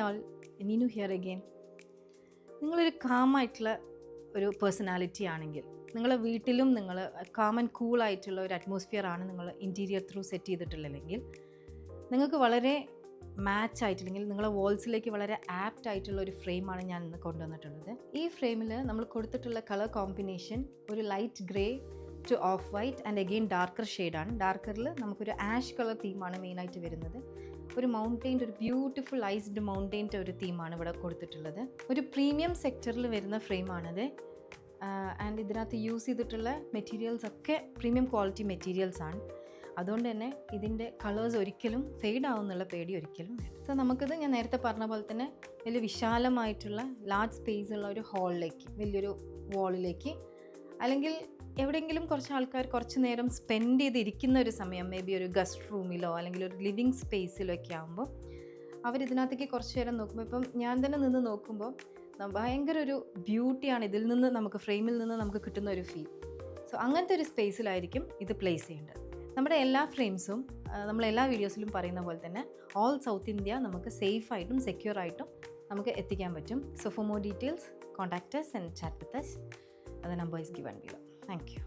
All, Neenu here again. നിങ്ങളൊരു കാമായിട്ടുള്ള ഒരു personality ആണെങ്കിൽ നിങ്ങളെ വീട്ടിലും നിങ്ങൾ കാം ആൻഡ് കൂളായിട്ടുള്ള ഒരു അറ്റ്മോസ്ഫിയർ ആണ് നിങ്ങൾ ഇൻറ്റീരിയർ ത്രൂ സെറ്റ് ചെയ്തിട്ടുള്ളതെങ്കിൽ നിങ്ങൾക്ക് വളരെ മാച്ച് ആയിട്ടില്ലെങ്കിൽ നിങ്ങളെ വോൾസിലേക്ക് വളരെ ആപ്റ്റ് ആയിട്ടുള്ള ഒരു ഫ്രെയിമാണ് ഞാൻ ഇന്ന് കൊണ്ടുവന്നിട്ടുള്ളത്. ഈ ഫ്രെയിമിൽ നമ്മൾ കൊടുത്തിട്ടുള്ള കളർ കോമ്പിനേഷൻ ഒരു light grey two of white and again darker ഷെയ്ഡാണ്. ഡാർക്കറിൽ നമുക്കൊരു ആഷ് കളർ തീമാണ് മെയിനായിട്ട് വരുന്നത്. ഒരു മൗണ്ടെയിൻ്റെ ഒരു ബ്യൂട്ടിഫുൾ ഐസ്ഡ് മൗണ്ടെയിൻ്റെ ഒരു തീമാണ് ഇവിടെ കൊടുത്തിട്ടുള്ളത്. ഒരു പ്രീമിയം സെക്ടറിൽ വരുന്ന ഫ്രെയിമാണിത്. ആൻഡ് ഇതിനകത്ത് യൂസ് ചെയ്തിട്ടുള്ള മെറ്റീരിയൽസ് ഒക്കെ പ്രീമിയം ക്വാളിറ്റി മെറ്റീരിയൽസാണ്. അതുകൊണ്ട് തന്നെ ഇതിൻ്റെ കളേഴ്സ് ഒരിക്കലും ഫെയ്ഡ് ആവുന്നുള്ള പേടി ഒരിക്കലും വേണം. സോ നമുക്കിത് ഞാൻ നേരത്തെ പറഞ്ഞ പോലെ തന്നെ വലിയ വിശാലമായിട്ടുള്ള ലാർജ് സ്പേസ് ഉള്ള ഒരു ഹാളിലേക്ക്, വലിയൊരു വാളിലേക്ക്, അല്ലെങ്കിൽ എവിടെയെങ്കിലും കുറച്ച് ആൾക്കാർ കുറച്ച് നേരം സ്പെൻഡ് ചെയ്തിരിക്കുന്ന ഒരു സമയം, മേ ബി ഒരു ഗസ്റ്റ് റൂമിലോ അല്ലെങ്കിൽ ഒരു ലിവിങ് സ്പേസിലോ ഒക്കെ ആകുമ്പോൾ അവരിതിനകത്തേക്ക് കുറച്ച് നേരം നോക്കുമ്പോൾ, ഇപ്പം ഞാൻ തന്നെ നിന്ന് നോക്കുമ്പോൾ ഭയങ്കര ഒരു ബ്യൂട്ടിയാണ് ഇതിൽ നിന്ന് നമുക്ക്, ഫ്രെയിമിൽ നിന്ന് നമുക്ക് കിട്ടുന്ന ഒരു ഫീൽ. സോ അങ്ങനത്തെ ഒരു സ്പേസിലായിരിക്കും ഇത് പ്ലേസ് ചെയ്യേണ്ടത്. നമ്മുടെ എല്ലാ ഫ്രെയിംസും നമ്മളെല്ലാ വീഡിയോസിലും പറയുന്ന പോലെ തന്നെ ഓൾ സൗത്ത് ഇന്ത്യ നമുക്ക് സേഫായിട്ടും സെക്യൂർ ആയിട്ടും നമുക്ക് എത്തിക്കാൻ പറ്റും. So for more details contact us and chat with us. The number is given below. Thank you.